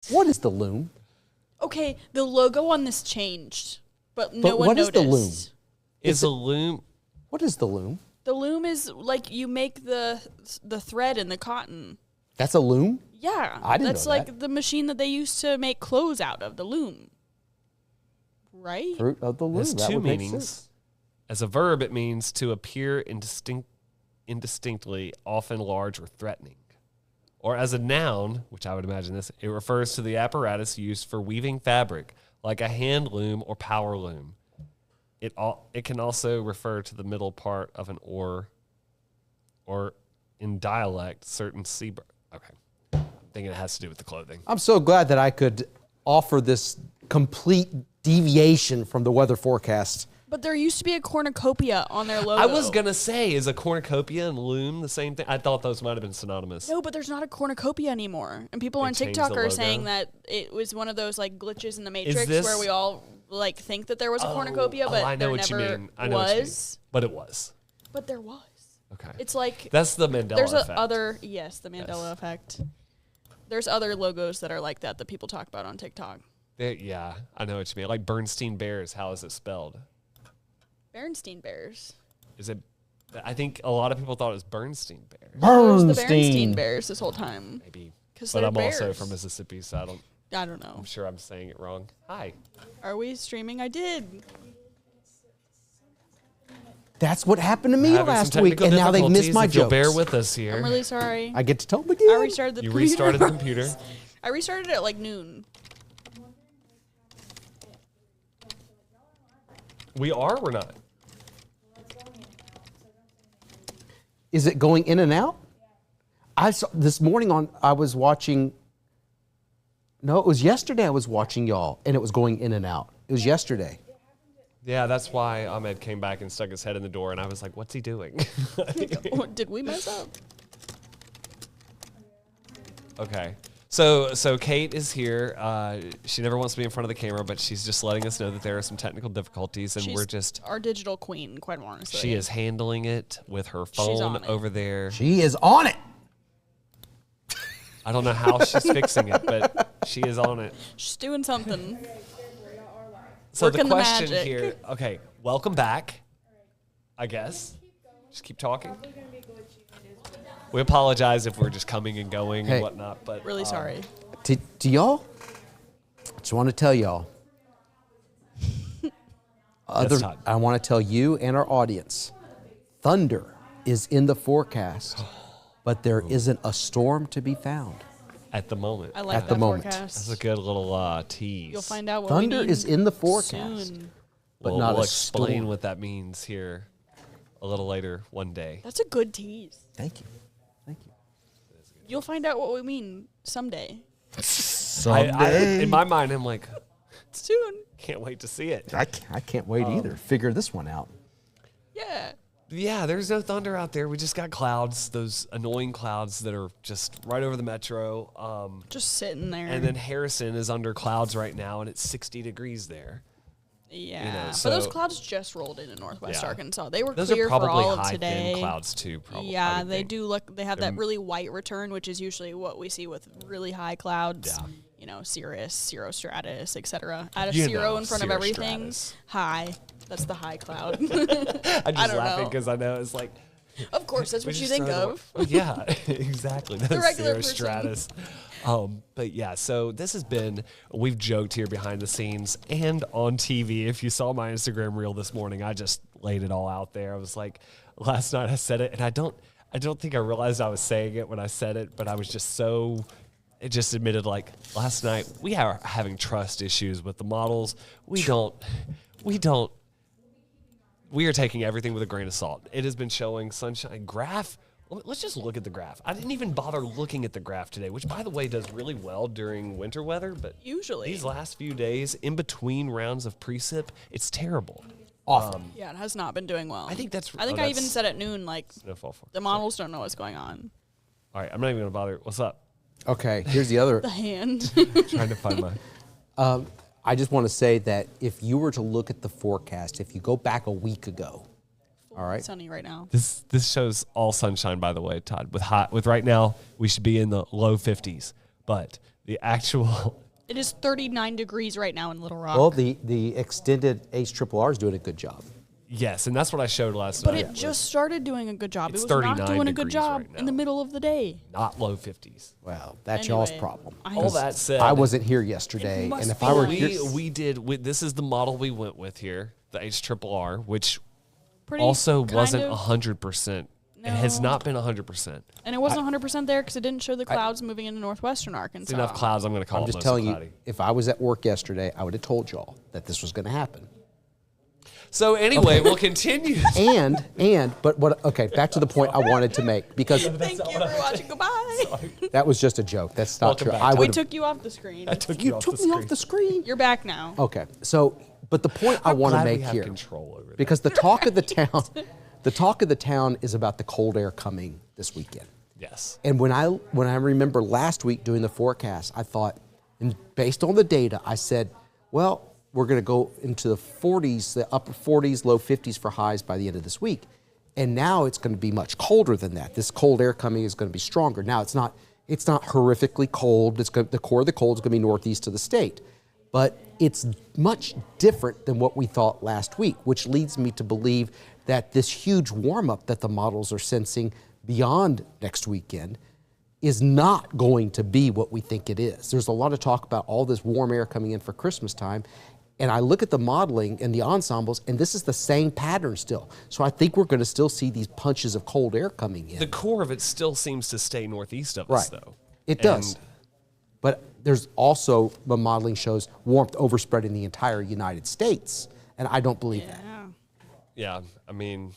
What is the loom? Okay, the logo on this changed, but no one noticed. What is the loom? Is the loom? What is the loom? The loom is like you make the thread in the cotton. That's a loom? Yeah, I didn't that's know like that. the machine that they used to make clothes out of. The loom, right? Fruit of the loom. Has That two would make meanings. sense. As a verb, it means to appear indistinctly, often large or threatening. Or as a noun, which I would imagine this, it refers to the apparatus used for weaving fabric, like a hand loom or power loom. It can also refer to the middle part of an oar, or in dialect, certain seabird. Okay, I'm thinking it has to do with the clothing. I'm so glad that I could offer this complete deviation from the weather forecast. But there used to be a cornucopia on their logo. I was gonna say, is a cornucopia and loom the same thing? I thought those might have been synonymous. No, but there's not a cornucopia anymore. And people on changed TikTok the are logo? saying that it was one of those like glitches in the Matrix this- where we all like think that there was a cornucopia, but I know there what you never mean. I know what you mean. was. But it was. But there was. Okay. It's like That's the Mandela there's effect. the Mandela effect. There's other logos that are like that people talk about on TikTok. Yeah, I know what you mean. Like Bernstein Bears, how is it spelled? Bernstein Bears. Is it? I think a lot of people thought it was Bernstein Bears. It was the Bernstein Bears this whole time. Maybe. 'Cause But they're I'm also bears. from Mississippi, so I don't know. I'm sure I'm saying it wrong. Hi. Are we streaming? I did. That's what happened to me Having last some week, technical and now they've missed difficulties. my If you'll jokes. bear with us here. I'm really sorry. I get to tell them again. I restarted the You computer. restarted the computer. I restarted it at like noon. We are or not? Is it going in and out? I saw this morning I was watching. No, it was yesterday. I was watching y'all, and it was going in and out. It was yesterday. Yeah, that's why Ahmed came back and stuck his head in the door, and I was like, what's he doing? Did we mess up? Okay. So Kate is here. She never wants to be in front of the camera, but she's just letting us know that there are some technical difficulties, and we're just... our digital queen, quite honestly. She is handling it with her She's phone on it. over there. She is on it. I don't know how she's fixing it, but she is on it. She's doing something. So Working the the question magic. here, okay, welcome back, I guess. Just keep talking. We apologize if we're just coming and going Hey. and whatnot, but Really sorry. To y'all, I just want to tell y'all. Todd. I want to tell you and our audience, thunder is in the forecast, but there isn't a storm to be found. at the moment. I like At that the moment. forecast. That's a good little tease. You'll find out what Thunder we need is in the forecast. soon. But we'll, not we'll a explain storm. what that means here a little later one day. That's a good tease. Thank you. Thank you. You'll find out what we mean someday. In my mind, I'm like, Soon. can't wait to see it. I can't wait either. Figure this one out. Yeah. Yeah, there's no thunder out there. We just got clouds, those annoying clouds that are just right over the metro. Just sitting there. And then Harrison is under clouds right now, and it's 60 degrees there. yeah. so- but those clouds just rolled into Northwest Yeah. Arkansas. They were Those clear are probably for all of high, today. thin clouds too. Probably. I Yeah, would they think. do look. They have that really white return, which is usually what we see with really high clouds. Yeah. You know, cirrus, cirrostratus, etc. Add a You zero know, in front of everything. cirrostratus. High. That's the high cloud. I'm just don't laughing know. because I know it's like. Of course, that's we what you just think throw the of. word- Yeah, exactly. That's regular cirrostratus. But yeah, so this has been, we've joked here behind the scenes and on TV. If you saw my Instagram reel this morning, I just laid it all out there. I was like, last night I said it, and I don't think I realized I was saying it when I said it, but I was just so, it just admitted like last night we are having trust issues with the models. We are taking everything with a grain of salt. It has been showing sunshine graph. Let's just look at the graph. I didn't even bother looking at the graph today, which, by the way, does really well during winter weather. But Usually. these last few days, in between rounds of precip, it's terrible. Awful. Yeah, it has not been doing well. I think that's- I think oh, I even that's- said at noon, like, Snowfall for the models don't know what's going on. All right, I'm not even gonna bother. What's up? Okay, here's the other. The hand. Trying to find my. I just want to say that if you were to look at the forecast, if you go back a week ago, all right, Sunny right now. This shows all sunshine, by the way, Todd. With right now, we should be in the low 50s, but The actual. It is 39 degrees right now in Little Rock. Well, the extended HRRR is doing a good job. Yes, and that's what I showed last but night. it just started doing a good job. It's It was not 39 doing a good degrees job right in the now. middle of the day. Not low 50s. Well, that's y'all's Anyway, problem. All that said, I wasn't here yesterday, must and if be I were nice. here, this is the model we went with here, the HRRR, which Pretty also kind wasn't of- 100%. It has No. not been 100%. And it wasn't 100% there because it didn't show the clouds moving into northwestern Arkansas. It's enough clouds. I'm going to call I'm it just mostly telling you, cloudy. if I was at work yesterday, I would have told y'all that this was going to happen. So anyway, we'll continue. Okay, back to the point I wanted to make, because Thank you for watching. Goodbye. that was just a joke. That's not Welcome true. back. I We would took you off the screen. I took you off took the me screen. off the screen. You're back now. Okay, so, but the point I want to Glad we make have here, control over that. because the talk of the town is about the cold air coming this weekend. Yes. And when I remember last week doing the forecast, I thought, and based on the data, I said, well, we're going to go into the 40s, the upper 40s, low 50s for highs by the end of this week. And now it's going to be much colder than that. This cold air coming is going to be stronger. Now it's not horrifically cold. The core of the cold is going to be northeast of the state. But it's much different than what we thought last week, which leads me to believe that this huge warm-up that the models are sensing beyond next weekend is not going to be what we think it is. There's a lot of talk about all this warm air coming in for Christmas time, and I look at the modeling and the ensembles, and this is the same pattern still. So I think we're going to still see these punches of cold air coming in. The core of it still seems to stay northeast of us, though. It does. But there's also, the modeling shows warmth overspreading the entire United States, and I don't believe that. Yeah, I mean,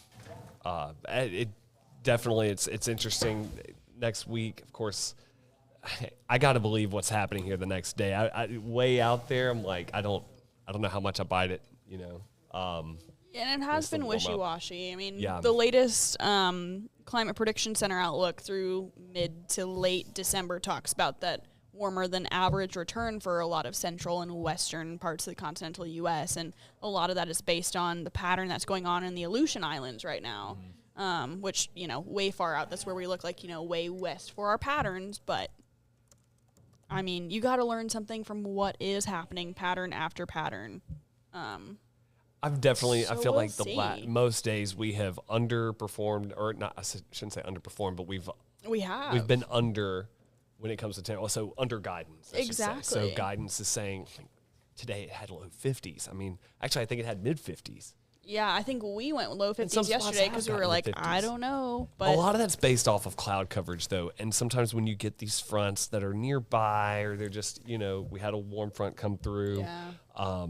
it definitely, it's interesting. Next week, of course, I got to believe what's happening here the next day. I way out there, I'm like, I don't know how much I bite it, you know. And it has been warm up. wishy-washy. I mean, Yeah. the latest Climate Prediction Center outlook through mid to late December talks about that warmer than average return for a lot of central and western parts of the continental U.S., and a lot of that is based on the pattern that's going on in the Aleutian Islands right now, which, you know, way far out. That's where we look like, you know, way west for our patterns, but I mean, you got to learn something from what is happening pattern after pattern. I've definitely, I So feel we'll like see. most days we have underperformed, or not, shouldn't say underperformed, but we've been under when it comes to temp. So under guidance, I should say. So Exactly. guidance is saying like, today it had low 50s. I mean, actually, I think it had mid 50s. Yeah, I think we went low 50s some spots yesterday have because we gotten were to like, 50s. I don't know. But A lot of that's based off of cloud coverage, though. And sometimes when you get these fronts that are nearby, or they're just, you know, we had a warm front come through. yeah,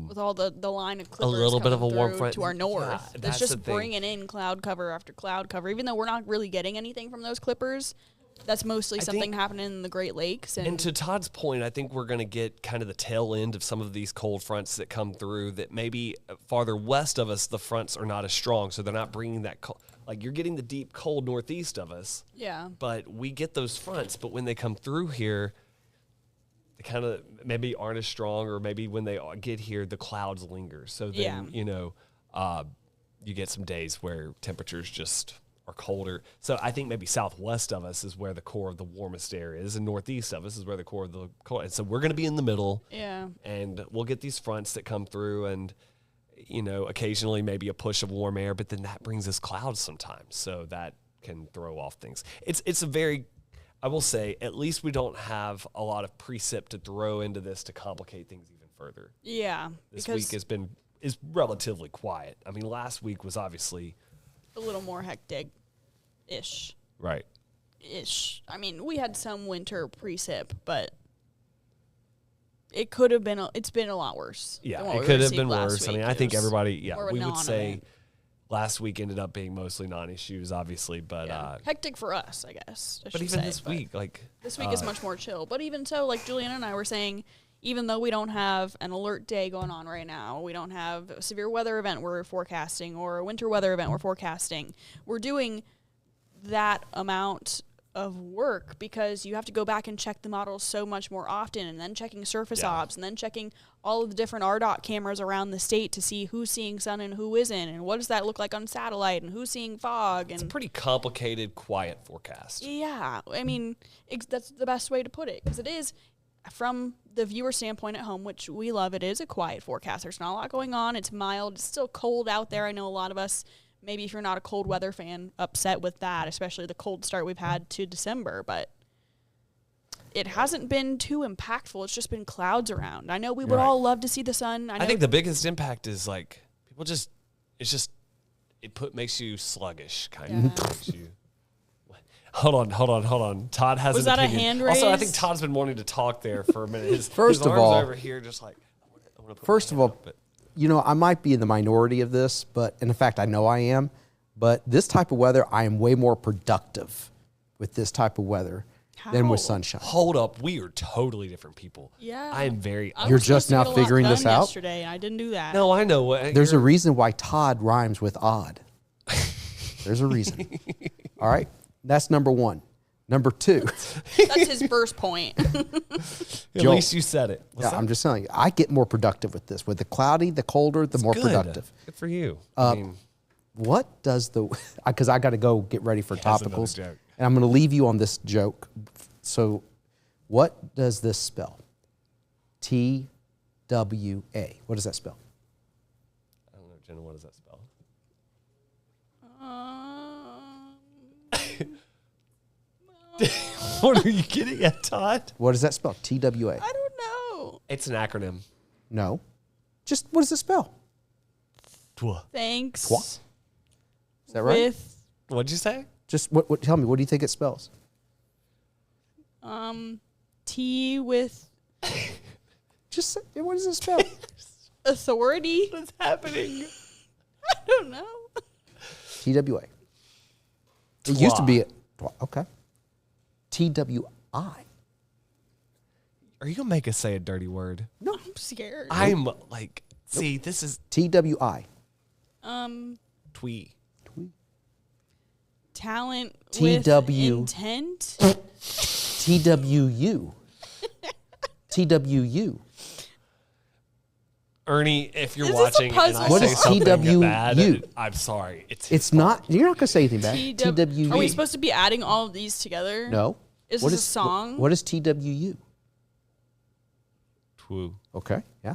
with all the line of clippers little bit of coming a warm through front. to our north, Yeah, that's that's just the thing. bringing in cloud cover after cloud cover. Even though we're not really getting anything from those clippers, that's mostly something think- happening in the Great Lakes. And to Todd's point, I think we're going to get kind of the tail end of some of these cold fronts that come through that maybe farther west of us, the fronts are not as strong. So they're not bringing that cold. Like you're getting the deep cold northeast of us, yeah, but we get those fronts. But when they come through here, they kind of maybe aren't as strong, or maybe when they get here, the clouds linger. So then, Yeah. you know, you get some days where temperatures just are colder. So I think maybe southwest of us is where the core of the warmest air is, and northeast of us is where the core of the cold. And so we're going to be in the middle, yeah. and we'll get these fronts that come through, and you know, occasionally maybe a push of warm air, but then that brings us clouds sometimes, so that can throw off things. It's a very, I will say, at least we don't have a lot of precip to throw into this to complicate things even further. Yeah, This because week is relatively quiet. I mean, last week was obviously a little more hectic-ish. right. I mean, we had some winter precip, but it could have been. It's been a lot worse. Yeah, than what it we could have received been last worse. I week. mean, I It think was everybody, yeah, more of a we would say non-event. last week ended up being mostly non-issues, obviously, but hectic for us, I guess. but even this week, like this week is much more chill. But even so, like Juliana and I were saying, even though we don't have an alert day going on right now, we don't have a severe weather event we're forecasting or a winter weather event we're forecasting, we're doing that amount of work because you have to go back and check the models so much more often, and then checking surface ops, and then checking all of the different RDOT cameras around the state to see who's seeing sun and who isn't, and what does that look like on satellite, and who's seeing fog. it's a And pretty complicated, quiet forecast. yeah, I mean, that's the best way to put it, because it is. from the viewer standpoint at home, which we love, it is a quiet forecast. There's not a lot going on. It's mild. It's still cold out there. I know a lot of us, maybe if you're not a cold weather fan, upset with that, especially the cold start we've had to December. But it hasn't been too impactful. It's just been clouds around. I know we would all love to see the sun. I think the biggest impact is like people just, makes you sluggish, kind of. Makes you, Hold on. Todd has Was an that a opinion. hand Also, I raise? think Todd's been wanting to talk there for a minute. His First of arms all- over here, just like. First of all, I might be in the minority of this, but in fact, I know I am. But this type of weather, I am way more productive with this type of weather than with How? sunshine. Hold up, we are totally different people. Yeah. I am very. I You're was just supposed to now get a lot figuring this done out? yesterday, and I didn't do that. No, I know what. There's a reason why Todd rhymes with odd. There's a reason. All right, that's number one. Number two, That's his first point. At Joel. least you said it. What's yeah, that? I'm just telling you, I get more productive with this. With the cloudy, the colder, the more Good. productive. Good for you. I mean, What does the, because I got to go get ready for has another topicals. joke. And I'm going to leave you on this joke. So, what does this spell? TWA. What does that spell? I don't know, Jenna. What does that spell? What are you getting at, Todd? What does that spell? TWA. I don't know. It's an acronym. No. Just what does it spell? Thanks. Twa. Is that right? With What'd you say? Just what? Tell me. What do you think it spells? T with Just say, what does it spell? authority. What's happening? I don't know. TWA. It used to be a, okay. TWI. Are you gonna make us say a dirty word? No, I'm scared. I'm like, see, this is TWI. twee. Talent TW. with intent. TWU. TWU. Ernie, if you're Is this a watching and I puzzle? What say is something TWU? bad, I'm sorry. It's not. You're not going to say anything bad. Are we TWU. supposed to be adding all of these together? No. Is What this a song? What is TWU? Twoo. Okay. Yeah.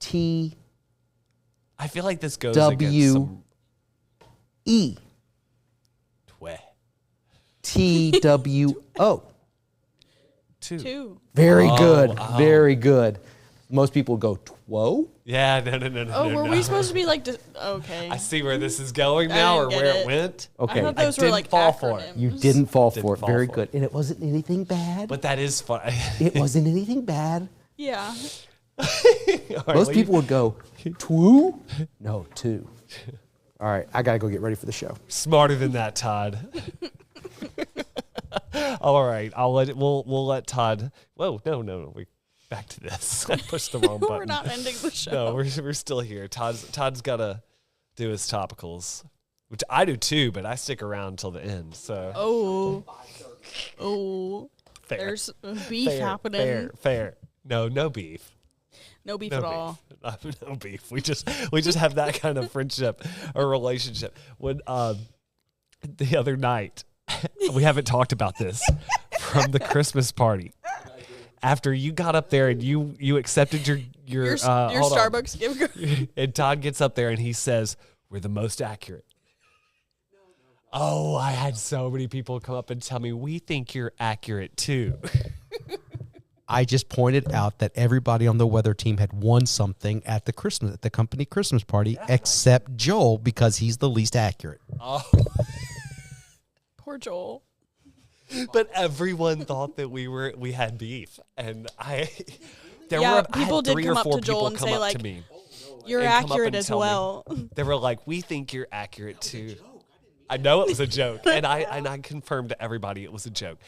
TWE. I feel like this goes against some tweh. TWO. Two. Very good. oh. Very good. Most people go TWO. Yeah, no. Oh, no, were no. we supposed to be like? Okay. I see where this is going now, or didn't where get it it. went. Okay. I thought those were didn't like fall for it. acronyms. You didn't fall Didn't for it. fall Very for good. And it wasn't anything bad. But that is fun. It wasn't anything bad. Yeah. All right, Most well, people would go, TWO? No, two. All right. I got to go get ready for the show. smarter than that, Todd. All right, we'll let Todd. Whoa, no. We back to this. I pushed the wrong button. We're not ending the show. No, we're still here. Todd's got to do his topicals, which I do too, but I stick around until the end. So Oh. fair. There's beef happening. Fair. No beef. No beef No at all. beef. No beef. We just have that kind of friendship or relationship. When the other night, we haven't talked about this from the Christmas party. After you got up there and you accepted your Your hold on. Starbucks gift card. And Todd gets up there and he says, "We're the most accurate." Oh, I had so many people come up and tell me, "We think you're accurate too." I just pointed out that everybody on the weather team had won something at the company Christmas party, except Joel because he's the least accurate. Poor Joel. But everyone thought that we had beef, and there Yeah, were I people had did 3 come or up 4 to Joel people and come say, up like, to me. You're And come up accurate and as tell me. well. They were like, "We think you're accurate too." I know it was a joke, and I confirmed to everybody it was a joke.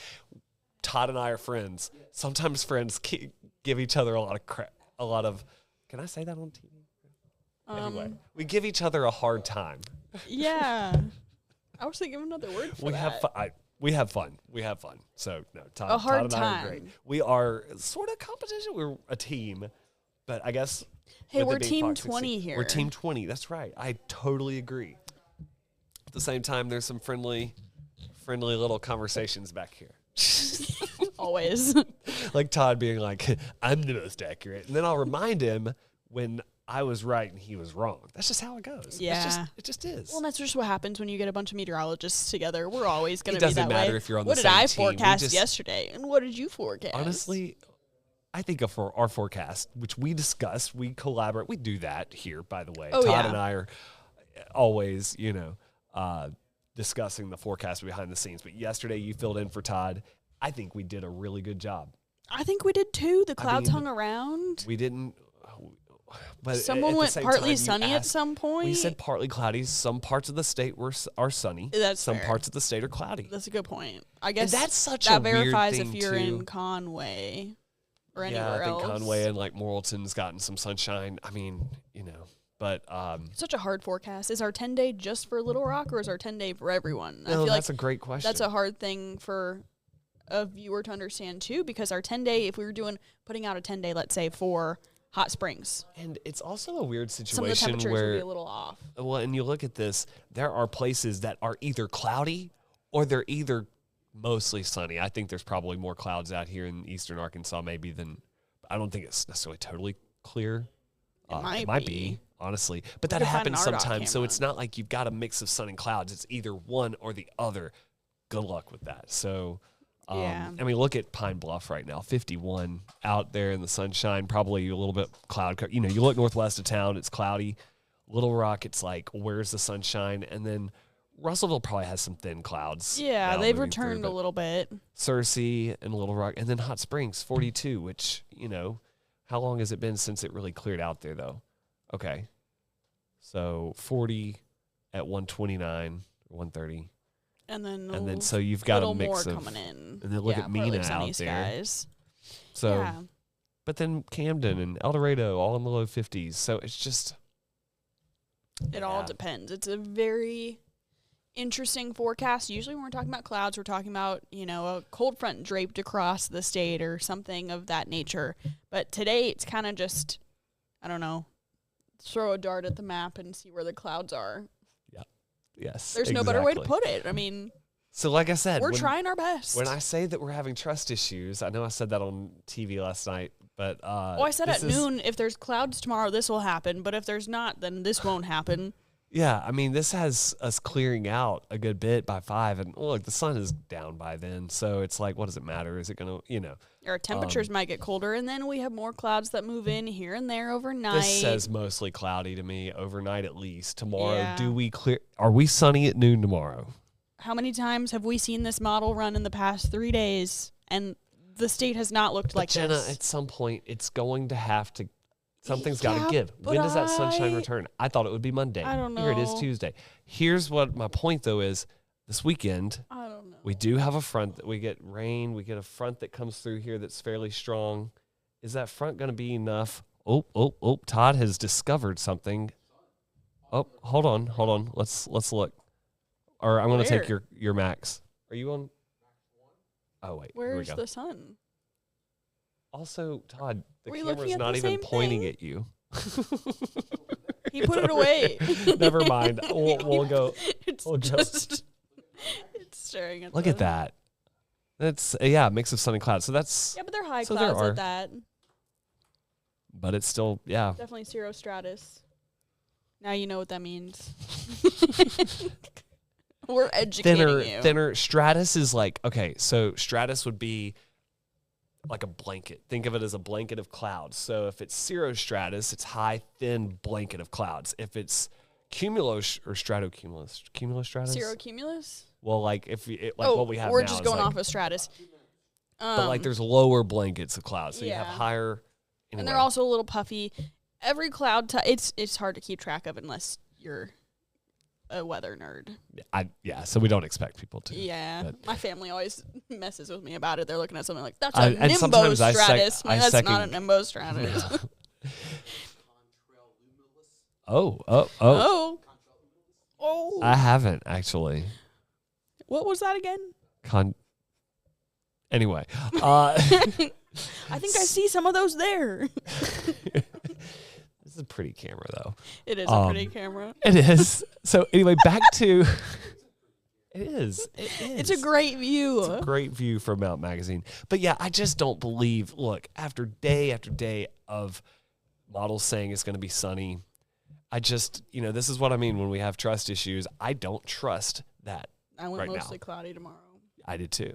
Todd and I are friends. Sometimes friends give each other a lot of crap. Can I say that on TV? Anyway, we give each other a hard time. Yeah. I was thinking of another word for We that. have fun. We have fun. We have fun. So no, Todd, A hard Todd and I are great. time. We are sort of competition. We're a team, but I guess. Hey, with it we're being Team Fox 16, 20 here. We're Team 20. That's right. I totally agree. At the same time, there's some friendly little conversations back here. Always. Like Todd being like, I'm the most accurate. And then I'll remind him when I was right and he was wrong. That's just how it goes. Yeah. It just is. Well, that's just what happens when you get a bunch of meteorologists together. We're always going It to be that doesn't matter way. if you're on what the did same I team. We forecast just- yesterday? And what did you forecast? Honestly, I think of our forecast, which we discuss, we collaborate. We do that here, by the way. Oh, Todd yeah. and I are always, discussing the forecast behind the scenes. But yesterday you filled in for Todd. I think we did a really good job. I think we did too. The clouds mean, hung around. We didn't. But Someone at the went same partly time, you sunny at asked- some point. We said partly cloudy. Some parts of the state are sunny. That's some fair. parts of the state are cloudy. That's a good point. I guess that's such that a weird verifies thing if you're too. in Conway or Yeah, anywhere I think else. Conway and like Morrilton's gotten some sunshine. I mean, but Such a hard forecast. Is our 10-day just for Little Rock or is our 10-day for everyone? I no, feel that's like a great question. that's a hard thing for a viewer to understand too, because our 10-day, if we were putting out a 10-day, let's say for Hot Springs, And it's also a weird some of the situation temperatures would be where, a little off. well, and you look at this, there are places that are either cloudy or they're either mostly sunny. I think there's probably more clouds out here in eastern Arkansas maybe than, I don't think it's necessarily totally clear. It might be, honestly. But that could find an happens RDOT sometimes, so camera. it's not like you've got a mix of sun and clouds. It's either one or the other. Good luck with that. So, Yeah. I mean, look at Pine Bluff right now, 51 out there in the sunshine, probably a little bit cloud. You look northwest of town, it's cloudy. Little Rock, it's like, where's the sunshine? And then Russellville probably has some thin clouds. Yeah, now they've moving through, returned a but little bit. Searcy and Little Rock, and then Hot Springs, 42, which, how long has it been since it really cleared out there, though? Okay. So 40 at 129 or 130. And And then a so you've got a little mix more of, coming in. and then look Yeah, at partly Mena sunny out there. skies. So, Yeah. but then Camden and El Dorado all in the low 50s. So it's just, It all Yeah. depends. It's a very interesting forecast. Usually when we're talking about clouds, we're talking about, a cold front draped across the state or something of that nature. But today it's kind of just, I don't know, throw a dart at the map and see where the clouds are. yes. There's no better way to exactly. put it. I mean, So like I said, we're trying our best. when I say that we're having trust issues, I know I said that on TV last night, but I said at noon, if there's clouds tomorrow, this will happen. But if there's not, then this won't happen. Yeah, I mean, this has us clearing out a good bit by 5, and look, the sun is down by then, so it's like, what does it matter? Is it going to, Our temperatures might get colder, and then we have more clouds that move in here and there overnight. this says mostly cloudy to me, overnight at least. Tomorrow, Yeah. are we sunny at noon tomorrow? How many times have we seen this model run in the past 3 days, and the state has not looked like Jenna, this? at some point, it's going to have to, something's got Yeah, to give. but When does that sunshine I- return? I thought it would be Monday. I don't Here it is know. Tuesday. Here's what my point, though, is this weekend, I don't know. we do have a front that we get rain. We get a front that comes through here that's fairly strong. Is that front going to be enough? Oh, Todd has discovered something. Oh, hold on. Let's look. Or I'm going to take Where? your max. Are you on? Oh, wait. Here we Where's go. the sun? Also, Todd, the Were you looking camera's at not the even same pointing thing? at you. He put it away. Never mind. We'll go. It's We'll go. just it's staring at. Look at that. That's a mix of sun and clouds. So that's, Yeah, but they're high So there clouds are. at that. but it's still, yeah. Definitely cirrostratus. Now you know what that means. We're educating you. Thinner. Stratus is like, okay, so stratus would be like a blanket. Think of it as a blanket of clouds. So if it's cirrostratus, it's high, thin blanket of clouds. If it's cumulus or cumulostratus. Cirrocumulus? Well, like what we have we're now just is going like, off of stratus. but like there's lower blankets of clouds. So you have yeah. higher. And Anyway. they're also a little puffy. Every cloud, it's hard to keep track of unless you're a weather nerd. So we don't expect people to. Yeah, but- my family always messes with me about it. They're looking at something like, that's I- a and sometimes I nimbostratus. I That's second- not a nimbostratus. Oh. Oh. I haven't actually. What was that again? Anyway, I think I see some of those there. this is a pretty camera though. It is a pretty camera. It is. So anyway, back to It is. It is. It's a great view. It's a great view from Mount Magazine. But yeah, I just don't believe, look, after day of models saying it's going to be sunny, I just, this is what I mean when we have trust issues. I don't trust that. I went right mostly now. cloudy tomorrow. I did too.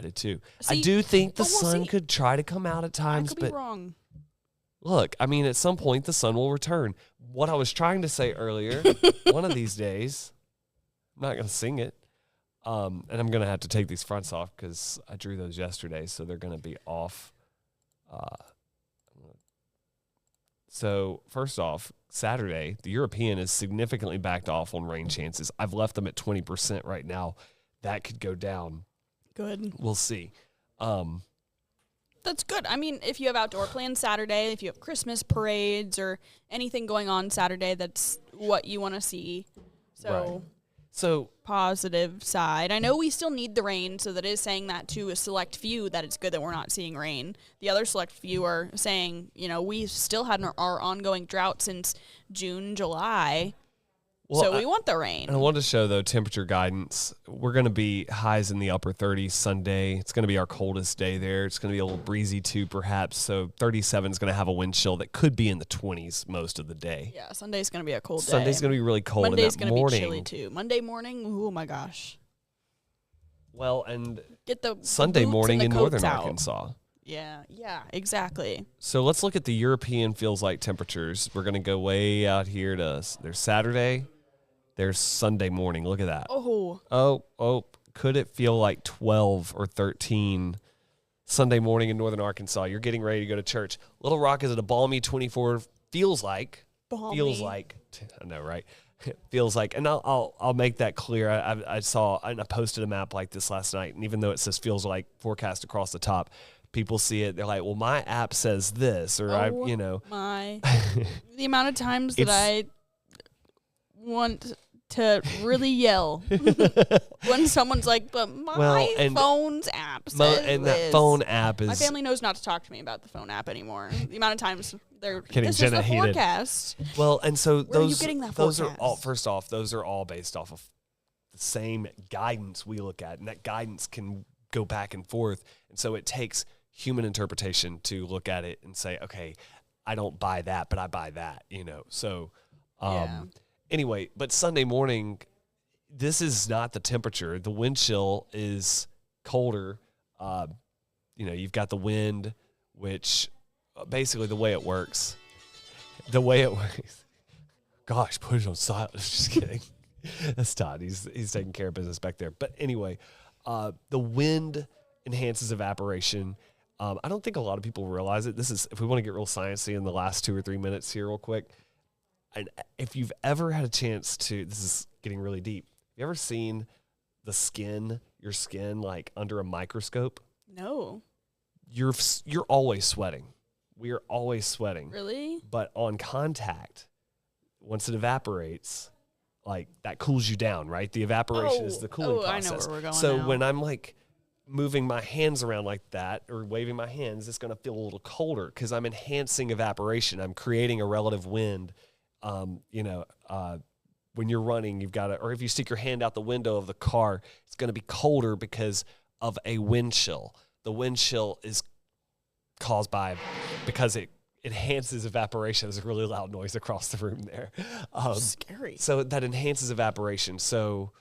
See, I do think the but we'll sun see. could try to come out at I times, could but be wrong. look, I mean, at some point the sun will return. What I was trying to say earlier, one of these days, I'm not going to sing it. And I'm going to have to take these fronts off because I drew those yesterday, so they're going to be off. So first off, Saturday, the European is significantly backed off on rain chances. I've left them at 20% right now. That could go down. Good. We'll see. That's good. I mean, if you have outdoor plans Saturday, if you have Christmas parades or anything going on Saturday, that's what you want to see. So, So positive side. I know we still need the rain, so that is saying that to a select few that it's good that we're not seeing rain. The other select few are saying, we still had our ongoing drought since June, July. So we want the rain. And I wanted to show, though, temperature guidance. We're going to be highs in the upper 30s Sunday. It's going to be our coldest day there. It's going to be a little breezy, too, perhaps. So 37 is going to have a wind chill that could be in the 20s most of the day. Yeah, Sunday's going to be a cold day. Sunday's going to be really cold. Monday's going to be chilly, too. Monday morning, oh, my gosh. Well, and Get the Sunday boots morning and the in northern coats out. Arkansas. Yeah, exactly. So let's look at the European feels like temperatures. We're going to go way out here to there's Saturday. There's Sunday morning. Look at that. Oh, could it feel like 12 or 13 Sunday morning in northern Arkansas? You're getting ready to go to church. Little Rock is at a balmy 24. Feels like. I know, right? Feels like. And I'll make that clear. I posted a map like this last night, and even though it says feels like forecast across the top, people see it. They're like, well, my app says this, or the amount of times that I want to really yell when someone's like, but my phone's app says and this. that phone app is. My family knows not to talk to me about the phone app anymore. The amount of times they're getting this is the heated. forecast. Well, and so Where are you getting that those are forecast? all. First off, those are all based off of the same guidance we look at, and that guidance can go back and forth, and so it takes human interpretation to look at it and say, okay, I don't buy that, but I buy that. So. Yeah. Anyway, but Sunday morning, this is not the temperature. The wind chill is colder. You've got the wind, which basically the way it works. Gosh, put it on silent. Just kidding. That's Todd. He's taking care of business back there. But anyway, the wind enhances evaporation. I don't think a lot of people realize it. This is, if we want to get real sciencey in the last 2 or 3 minutes here real quick. And if you've ever had a chance to, this is getting really deep. Have you ever seen your skin like under a microscope? No. You're always sweating. We are always sweating. Really? But on contact, once it evaporates, like that cools you down, right? The evaporation is the cooling process. I know where we're going So now. when I'm like moving my hands around like that or waving my hands, it's going to feel a little colder because I'm enhancing evaporation. I'm creating a relative wind. When you're running, you've got to, or if you stick your hand out the window of the car, it's going to be colder because of a wind chill. The wind chill is caused because it enhances evaporation. There's a really loud noise across the room there. Scary. So that enhances evaporation. So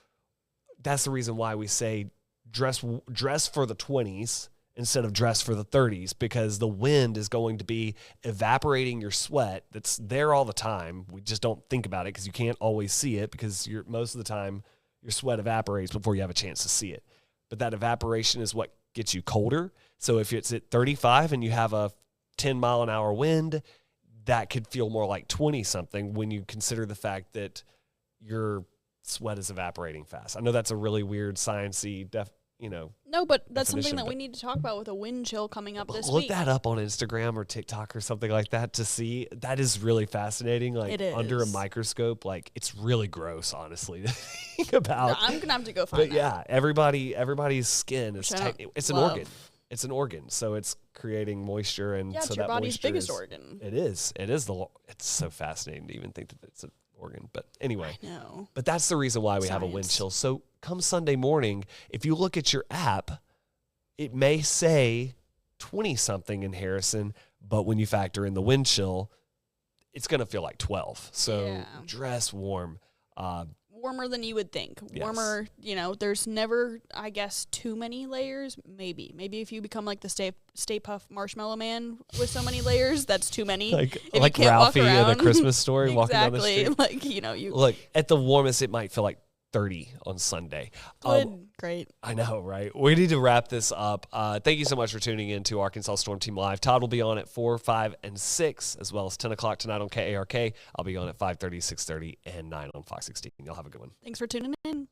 that's the reason why we say dress for the 20s instead of dress for the 30s, because the wind is going to be evaporating your sweat that's there all the time. We just don't think about it because you can't always see it because most of the time your sweat evaporates before you have a chance to see it. But that evaporation is what gets you colder. So if it's at 35 and you have a 10-mile-an-hour wind, that could feel more like 20-something when you consider the fact that your sweat is evaporating fast. I know that's a really weird sciencey No, but that's something definition, that we but- need to talk about with a wind chill coming up this Look week. that up on Instagram or TikTok or something like that to see. That is really fascinating. Like It under a is. microscope, like it's really gross, honestly, to think about. No, I'm gonna have to go find But that. yeah, everybody's skin is Which I don't it's an love. organ. It's an organ, so it's creating moisture, and Yeah, so it's your that body's moisture biggest is- organ. It is. It's so fascinating to even think that it's an Oregon. But anyway, No. but that's the reason why we have a wind Science. chill. So come Sunday morning, if you look at your app, it may say 20 something in Harrison, but when you factor in the wind chill, it's going to feel like 12. So Yeah. dress warm. Warmer than you would think. Yes. Warmer, there's never, I guess, too many layers. Maybe if you become like the Stay Puft Marshmallow Man with so many layers, that's too many. Like If you can't walk Ralphie in A around. Christmas Story walking down the Exactly. street. Like, you Look, at the warmest, it might feel like 30 on Sunday. good. Great. I know, right? We need to wrap this up. Thank you so much for tuning in to Arkansas Storm Team Live. Todd will be on at 4, 5, and 6, as well as 10 o'clock tonight on KARK. I'll be on at 5:30, 6:30, and 9 on Fox 16. Y'all have a good one. Thanks for tuning in.